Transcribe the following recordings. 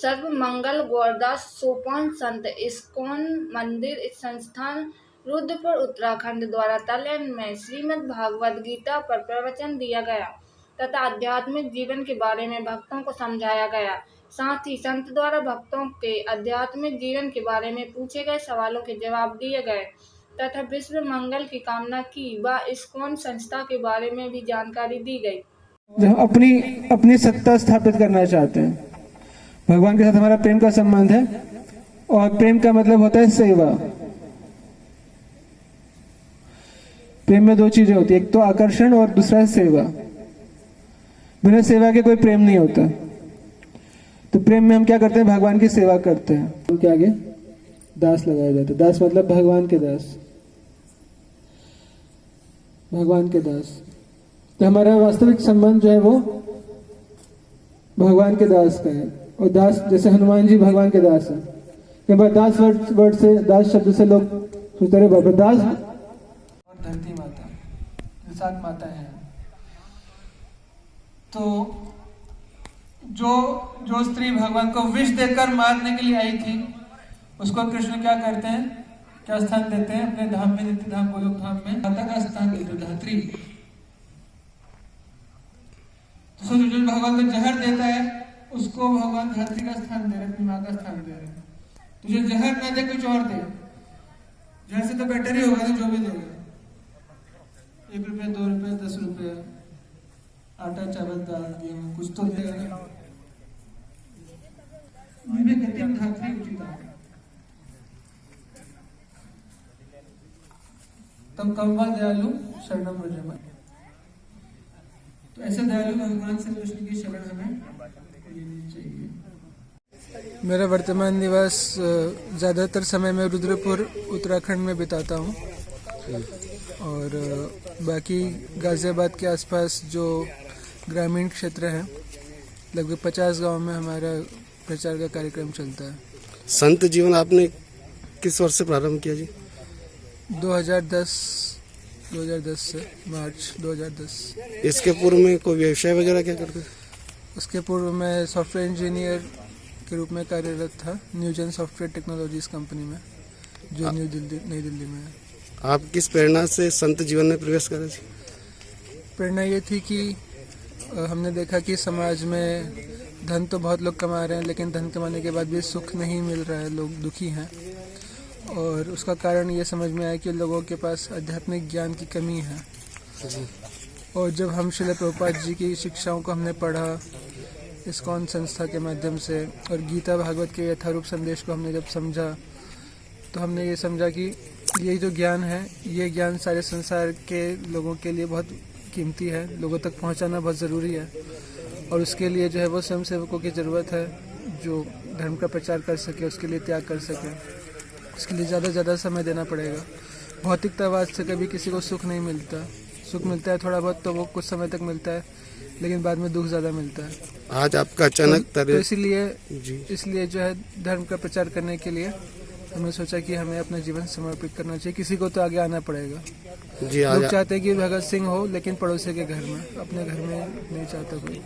सर्वमंगल गौरदास सोपान संत ISKCON मंदिर संस्थान रुद्रपुर उत्तराखंड द्वारा तलेन में श्रीमद् भागवत गीता पर प्रवचन दिया गया तथा आध्यात्मिक जीवन के बारे में भक्तों को समझाया गया। साथ ही संत द्वारा भक्तों के आध्यात्मिक जीवन के बारे में पूछे गए सवालों के जवाब दिए गए तथा विश्व मंगल की कामना की व इस्कॉन संस्था के बारे में भी जानकारी दी गई। जब अपनी सत्ता स्थापित करना चाहते हैं, भगवान के साथ हमारा प्रेम का संबंध है और प्रेम का मतलब होता है सेवा। प्रेम में दो चीजें होती है, एक तो आकर्षण और दूसरा है सेवा। बिना सेवा के कोई प्रेम नहीं होता। तो प्रेम में हम क्या करते हैं, भगवान की सेवा करते हैं। उनके आगे दास लगाया जाता है। दास मतलब भगवान के दास, भगवान के दास। तो हमारा वास्तविक संबंध जो है वो भगवान के दास का है। और दास जैसे हनुमान जी भगवान के दास हैं। कई बार दास वर्ड से, दास शब्द से लोग सोचते रहे बाबा दास। और धरती माता, सात माता है। तो जो स्त्री भगवान को विष देकर मारने के लिए आई थी, उसको कृष्ण क्या करते हैं, क्या स्थान देते हैं अपने धाम में, नित्य धाम गोलोक धाम में माता का स्थान देते हैं, धात्री। तो जो भगवान को जहर देता है उसको भगवान धात्री का स्थान दे रहे, अपनी माँ का स्थान दे रहे। तो जो जहर ना दे कुछ और दे, जहर से तो बेटर ही होगा, जो भी देगा, 1 रुपया 2 रुपया 10 रुपया, आटा चावल दाल गेहूं कुछ तो देगा ना। कहते हैं धात्री उचित तम कम्बा दयालु शरणम व्रजम। तो ऐसे दयालु भगवान श्री कृष्ण की शरण हमें लेनी चाहिए। मेरा वर्तमान निवास ज़्यादातर समय मैं रुद्रपुर उत्तराखंड में बिताता हूँ और बाकी गाज़ियाबाद के आसपास जो ग्रामीण क्षेत्र हैं, लगभग 50 गांव में हमारा प्रचार का कार्यक्रम चलता है। संत जीवन आपने किस वर्ष से प्रारंभ किया जी? 2010 से, मार्च 2010। इसके पूर्व में कोई व्यवसाय वगैरह क्या करते थे? उसके पूर्व मैं सॉफ्टवेयर इंजीनियर के रूप में कार्यरत था न्यूजन सॉफ्टवेयर टेक्नोलॉजीज कंपनी में, जो नई दिल्ली में है। आप किस प्रेरणा से संत जीवन में प्रवेश करे? प्रेरणा ये थी कि हमने देखा कि समाज में धन तो बहुत लोग कमा रहे हैं, लेकिन धन कमाने के बाद भी सुख नहीं मिल रहा है, लोग दुखी हैं। और उसका कारण ये समझ में आया कि लोगों के पास आध्यात्मिक ज्ञान की कमी है। और जब हम श्रील प्रभुपाद जी की शिक्षाओं को हमने पढ़ा इस्कॉन संस्था के माध्यम से और गीता भागवत के यथारूप संदेश को हमने जब समझा, तो हमने ये समझा कि ये जो ज्ञान है, ये ज्ञान सारे संसार के लोगों के लिए बहुत कीमती है, लोगों तक पहुंचाना बहुत ज़रूरी है। और उसके लिए जो है वो स्वयंसेवकों की ज़रूरत है जो धर्म का प्रचार कर सके, उसके लिए त्याग कर सके। उसके लिए ज़्यादा समय देना पड़ेगा। भौतिकतावाद से कभी किसी को सुख नहीं मिलता। सुख मिलता है थोड़ा बहुत, तो वो कुछ समय तक मिलता है, लेकिन बाद में दुख ज़्यादा मिलता है। आज आपका अचानक तो इसलिए जो है धर्म का प्रचार करने के लिए हमने सोचा कि हमें अपना जीवन समर्पित करना चाहिए। किसी को तो आगे आना पड़ेगा जी। लोग चाहते हैं कि भगत सिंह हो, लेकिन पड़ोसी के घर में, अपने घर में नहीं चाहता कोई।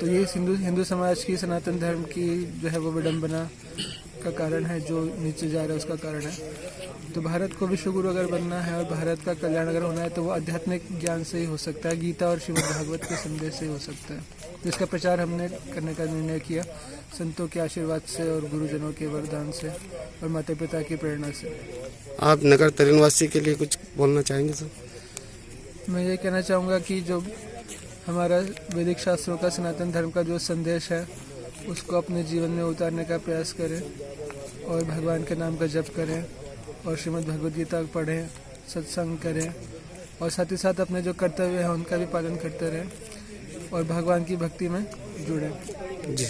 तो ये हिंदू समाज की, सनातन धर्म की जो है वो विडंबना का कारण है, जो नीचे जा रहा है उसका कारण है। तो भारत को विश्वगुरु अगर बनना है और भारत का कल्याण अगर होना है, तो वो आध्यात्मिक ज्ञान से ही हो सकता है, गीता और श्रीमद् भागवत के संदेश से ही हो सकता है। जिसका प्रचार हमने करने का निर्णय किया, संतों के आशीर्वाद से और गुरुजनों के वरदान से और माता पिता की प्रेरणा से। आप नगर तरेनवासी के लिए कुछ बोलना चाहेंगे सर? मैं ये कहना चाहूँगा कि जो हमारा वैदिक शास्त्रों का, सनातन धर्म का जो संदेश है, उसको अपने जीवन में उतारने का प्रयास करें और भगवान के नाम का जप करें और श्रीमद् भगवद गीता पढ़ें, सत्संग करें और साथ ही साथ अपने जो कर्तव्य हैं उनका भी पालन करते रहें और भगवान की भक्ति में जुड़ें। जी।